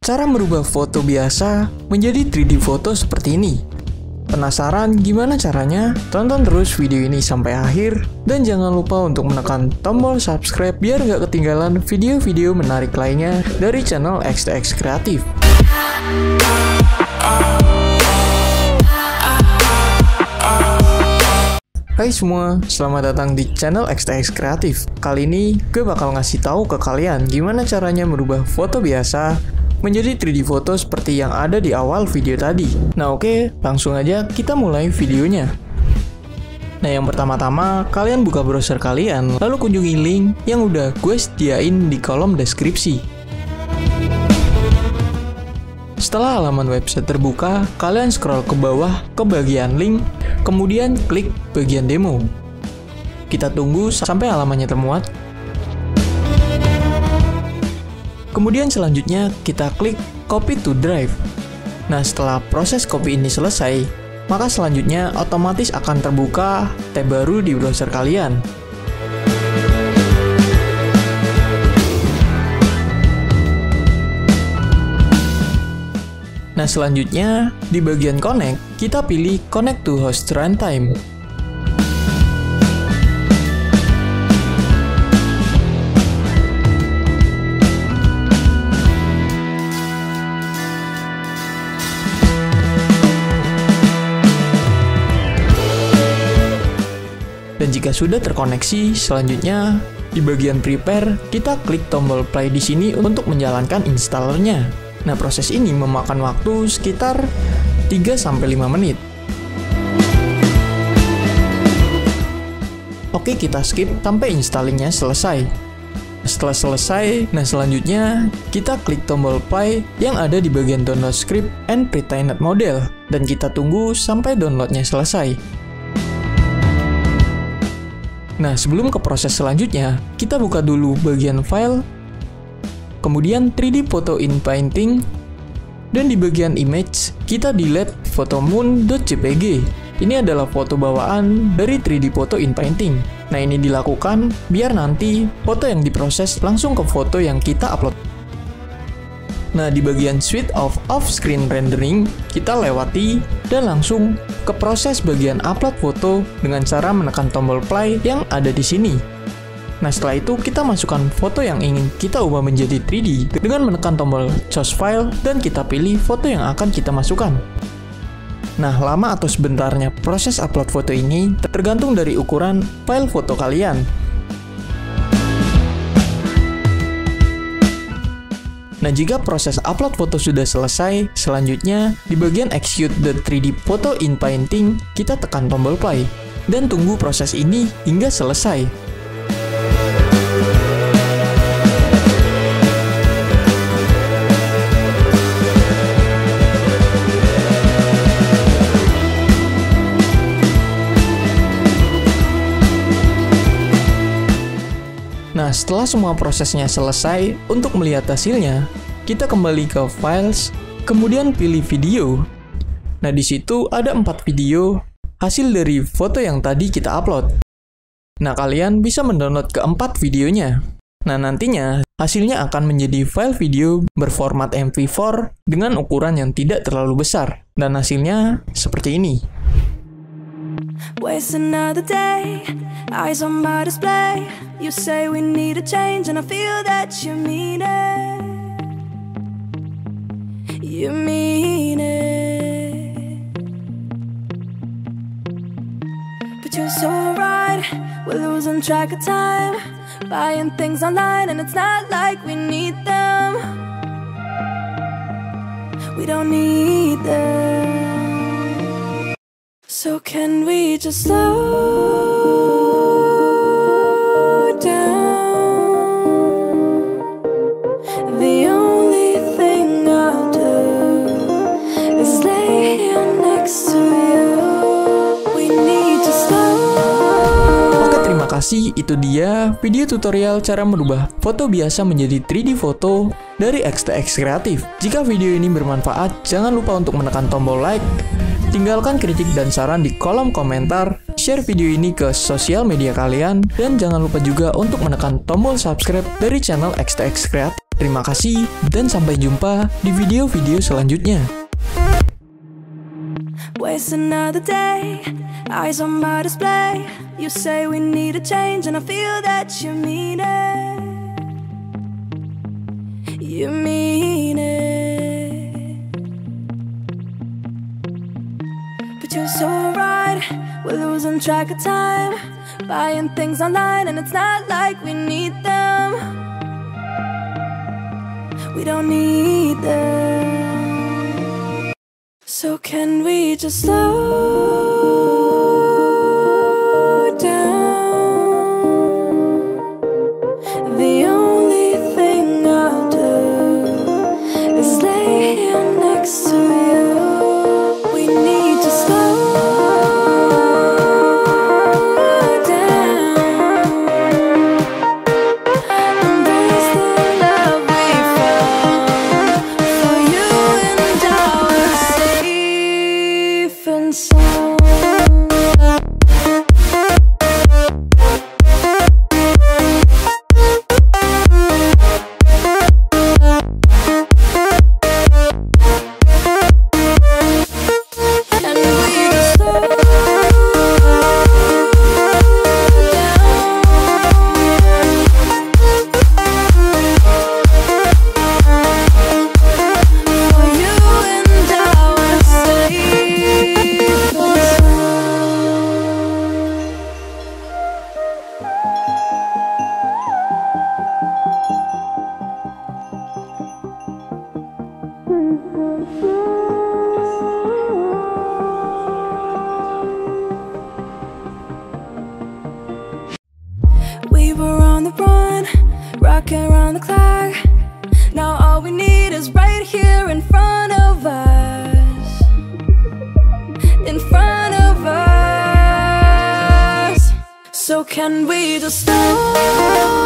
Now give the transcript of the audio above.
cara merubah foto biasa menjadi 3D foto seperti ini. Penasaran gimana caranya? Tonton terus video ini sampai akhir dan jangan lupa untuk menekan tombol subscribe biar nggak ketinggalan video-video menarik lainnya dari channel XTX Kreatif. Hai semua, selamat datang di channel XTX Kreatif. Kali ini gue bakal ngasih tahu ke kalian gimana caranya merubah foto biasa menjadi 3D foto seperti yang ada di awal video tadi. Nah oke, langsung aja kita mulai videonya. Nah yang pertama-tama, kalian buka browser kalian, lalu kunjungi link yang udah gue sediain di kolom deskripsi. Setelah halaman website terbuka, kalian scroll ke bawah ke bagian link, kemudian klik bagian demo. Kita tunggu sampai halamannya termuat. Kemudian selanjutnya kita klik copy to drive. Nah setelah proses copy ini selesai, maka selanjutnya otomatis akan terbuka tab baru di browser kalian. Nah selanjutnya, di bagian connect, kita pilih connect to host runtime. Dan jika sudah terkoneksi, selanjutnya di bagian prepare, kita klik tombol play di sini untuk menjalankan installernya. Nah, proses ini memakan waktu sekitar 3-5 menit. Oke, kita skip sampai installingnya selesai. Setelah selesai, nah selanjutnya kita klik tombol play yang ada di bagian download script and pre-trained model, dan kita tunggu sampai downloadnya selesai. Nah, sebelum ke proses selanjutnya, kita buka dulu bagian file, kemudian 3D Photo in Painting, dan di bagian image, kita delete photomoon.jpg. Ini adalah foto bawaan dari 3D Photo in Painting. Nah, ini dilakukan biar nanti foto yang diproses langsung ke foto yang kita upload. Nah, di bagian Suite of Off-Screen Rendering, kita lewati dan langsung ke proses bagian upload foto dengan cara menekan tombol play yang ada di sini. Nah setelah itu kita masukkan foto yang ingin kita ubah menjadi 3D dengan menekan tombol choose file dan kita pilih foto yang akan kita masukkan. Nah lama atau sebentarnya proses upload foto ini tergantung dari ukuran file foto kalian. Nah jika proses upload foto sudah selesai, selanjutnya di bagian execute the 3D Photo in Painting kita tekan tombol play dan tunggu proses ini hingga selesai. Nah, setelah semua prosesnya selesai, untuk melihat hasilnya, kita kembali ke Files, kemudian pilih Video. Nah, di situ ada 4 video hasil dari foto yang tadi kita upload. Nah, kalian bisa mendownload ke-4 videonya. Nah, nantinya hasilnya akan menjadi file video berformat MP4 dengan ukuran yang tidak terlalu besar. Dan hasilnya seperti ini. Waste another day, eyes on my display. You say we need a change and I feel that you mean it. You mean it. But you're so right, we're losing track of time, buying things online and it's not like we need them. We don't need them. So can we just slow down? The only thing I'll do is lay here next to you. We need to slow. Oke, terima kasih. Itu dia video tutorial cara merubah foto biasa menjadi 3D foto dari XTX Kreatif. Jika video ini bermanfaat, jangan lupa untuk menekan tombol like, tinggalkan kritik dan saran di kolom komentar, share video ini ke sosial media kalian, dan jangan lupa juga untuk menekan tombol subscribe dari channel XTX Create. Terima kasih, dan sampai jumpa di video-video selanjutnya. Waste another day, eyes on my display. You say we need a change and I feel that you mean it. You mean it. But you're so right, we're losing track of time, buying things online and it's not like we need them. We don't need them. So can we just slow down? The only thing I'll do is lay here next to you. We need to slow down. Embrace the love we found. For you and I were safe and sound. And we just slow down. For you and I were safe and we were on the run, rocking around the clock. Now all we need is right here in front of us. In front of us. So can we just slow